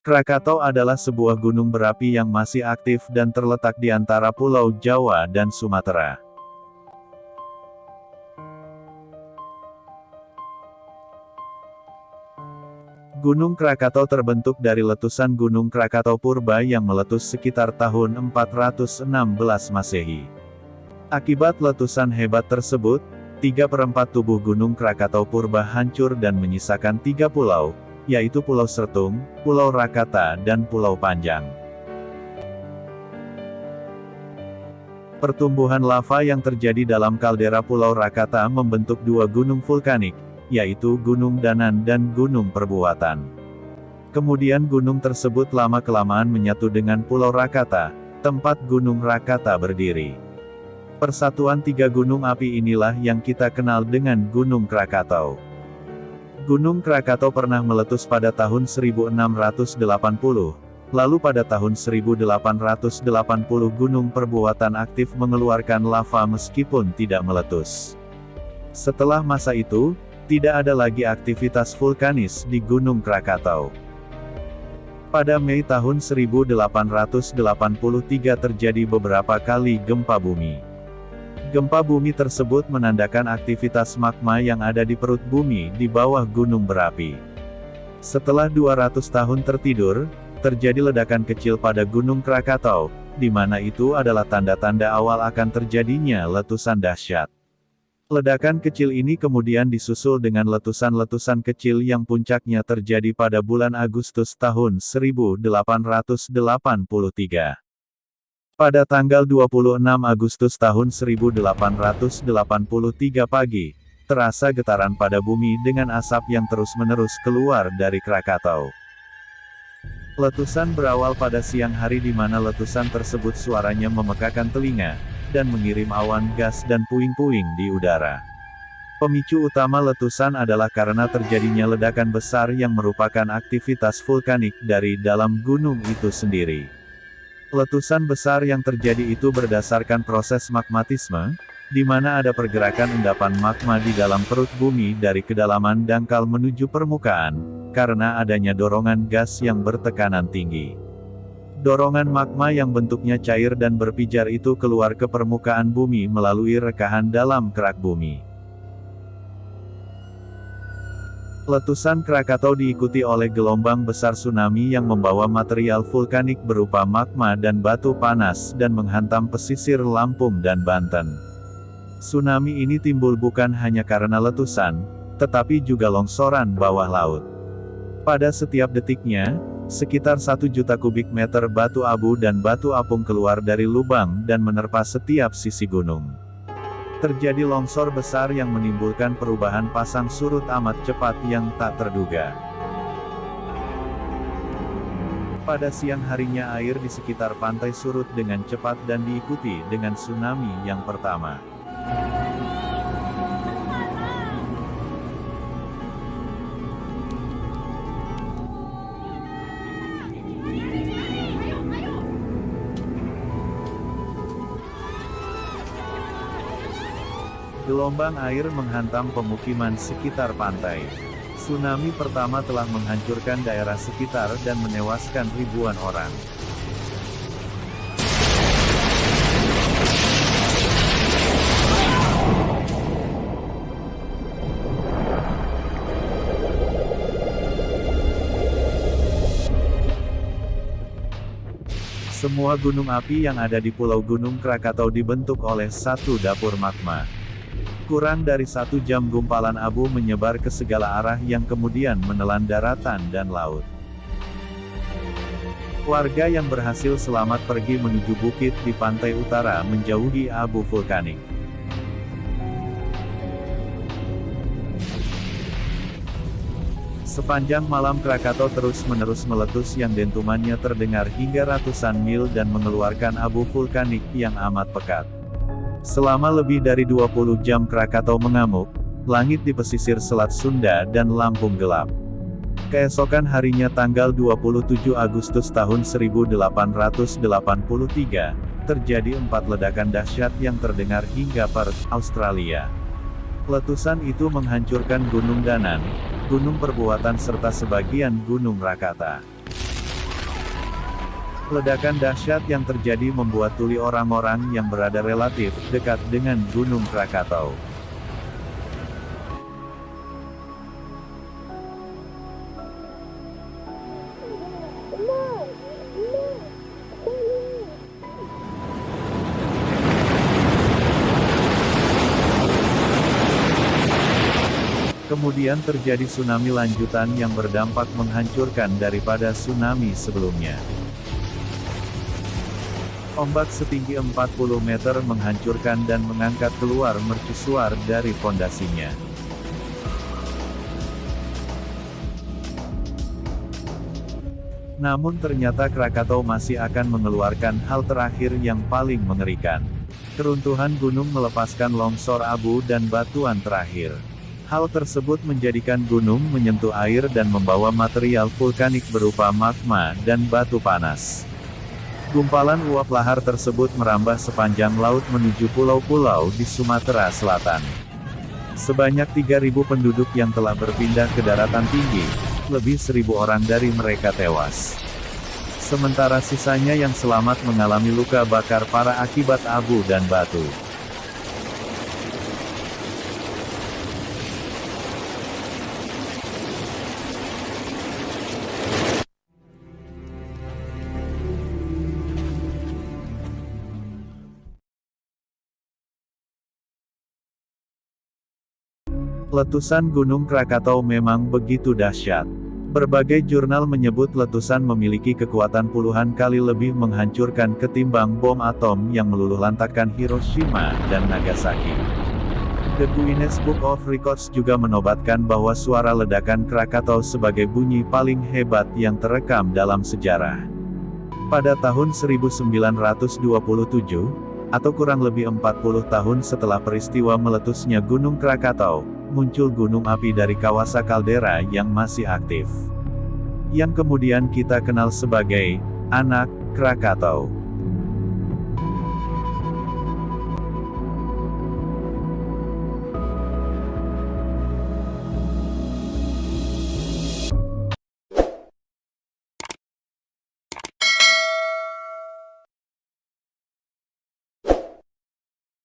Krakatau adalah sebuah gunung berapi yang masih aktif dan terletak di antara Pulau Jawa dan Sumatera. Gunung Krakatau terbentuk dari letusan Gunung Krakatau Purba yang meletus sekitar tahun 416 Masehi. Akibat letusan hebat tersebut, 3/4 tubuh Gunung Krakatau Purba hancur dan menyisakan 3 pulau, yaitu Pulau Sertung, Pulau Rakata dan Pulau Panjang. Pertumbuhan lava yang terjadi dalam kaldera Pulau Rakata membentuk 2 gunung vulkanik, yaitu Gunung Danan dan Gunung Perbuatan. Kemudian gunung tersebut lama-kelamaan menyatu dengan Pulau Rakata, tempat Gunung Rakata berdiri. Persatuan 3 gunung api inilah yang kita kenal dengan Gunung Krakatau. Gunung Krakatau pernah meletus pada tahun 1680, lalu pada tahun 1880 Gunung Perbuatan aktif mengeluarkan lava meskipun tidak meletus. Setelah masa itu, tidak ada lagi aktivitas vulkanis di Gunung Krakatau. Pada Mei tahun 1883 terjadi beberapa kali gempa bumi. Gempa bumi tersebut menandakan aktivitas magma yang ada di perut bumi di bawah gunung berapi. Setelah 200 tahun tertidur, terjadi ledakan kecil pada Gunung Krakatau, di mana itu adalah tanda-tanda awal akan terjadinya letusan dahsyat. Ledakan kecil ini kemudian disusul dengan letusan-letusan kecil yang puncaknya terjadi pada bulan Agustus tahun 1883. Pada tanggal 26 Agustus tahun 1883 pagi, terasa getaran pada bumi dengan asap yang terus-menerus keluar dari Krakatau. Letusan berawal pada siang hari di mana letusan tersebut suaranya memekakan telinga, dan mengirim awan gas dan puing-puing di udara. Pemicu utama letusan adalah karena terjadinya ledakan besar yang merupakan aktivitas vulkanik dari dalam gunung itu sendiri. Letusan besar yang terjadi itu berdasarkan proses magmatisme, di mana ada pergerakan endapan magma di dalam perut bumi dari kedalaman dangkal menuju permukaan, karena adanya dorongan gas yang bertekanan tinggi. Dorongan magma yang bentuknya cair dan berpijar itu keluar ke permukaan bumi melalui rekahan dalam kerak bumi. Letusan Krakatau diikuti oleh gelombang besar tsunami yang membawa material vulkanik berupa magma dan batu panas dan menghantam pesisir Lampung dan Banten. Tsunami ini timbul bukan hanya karena letusan, tetapi juga longsoran bawah laut. Pada setiap detiknya, sekitar 1 juta kubik meter batu abu dan batu apung keluar dari lubang dan menerpa setiap sisi gunung. Terjadi longsor besar yang menimbulkan perubahan pasang surut amat cepat yang tak terduga. Pada siang harinya air di sekitar pantai surut dengan cepat dan diikuti dengan tsunami yang pertama. Gelombang air menghantam pemukiman sekitar pantai. Tsunami pertama telah menghancurkan daerah sekitar dan menewaskan ribuan orang. Semua gunung api yang ada di Pulau Gunung Krakatau dibentuk oleh satu dapur magma. Kurang dari 1 jam gumpalan abu menyebar ke segala arah yang kemudian menelan daratan dan laut. Warga yang berhasil selamat pergi menuju bukit di pantai utara menjauhi abu vulkanik. Sepanjang malam Krakatau terus-menerus meletus yang dentumannya terdengar hingga ratusan mil dan mengeluarkan abu vulkanik yang amat pekat. Selama lebih dari 20 jam Krakatau mengamuk, langit di pesisir Selat Sunda dan Lampung gelap. Keesokan harinya tanggal 27 Agustus tahun 1883, terjadi 4 ledakan dahsyat yang terdengar hingga Perth, Australia. Letusan itu menghancurkan Gunung Danan, Gunung Perbuatan serta sebagian Gunung Rakata. Ledakan dahsyat yang terjadi membuat tuli orang-orang yang berada relatif dekat dengan Gunung Krakatau. Kemudian terjadi tsunami lanjutan yang berdampak menghancurkan daripada tsunami sebelumnya. Ombak setinggi 40 meter menghancurkan dan mengangkat keluar mercusuar dari fondasinya. Namun ternyata Krakatau masih akan mengeluarkan hal terakhir yang paling mengerikan. Keruntuhan gunung melepaskan longsor abu dan batuan terakhir. Hal tersebut menjadikan gunung menyentuh air dan membawa material vulkanik berupa magma dan batu panas. Gumpalan uap lahar tersebut merambah sepanjang laut menuju pulau-pulau di Sumatera Selatan. Sebanyak 3.000 penduduk yang telah berpindah ke daratan tinggi, lebih 1.000 orang dari mereka tewas. Sementara sisanya yang selamat mengalami luka bakar parah akibat abu dan batu. Letusan Gunung Krakatau memang begitu dahsyat. Berbagai jurnal menyebut letusan memiliki kekuatan puluhan kali lebih menghancurkan ketimbang bom atom yang meluluhlantakkan Hiroshima dan Nagasaki. The Guinness Book of Records juga menobatkan bahwa suara ledakan Krakatau sebagai bunyi paling hebat yang terekam dalam sejarah. Pada tahun 1927, atau kurang lebih 40 tahun setelah peristiwa meletusnya Gunung Krakatau, muncul gunung api dari kawasa kaldera yang masih aktif. Yang kemudian kita kenal sebagai Anak Krakatau.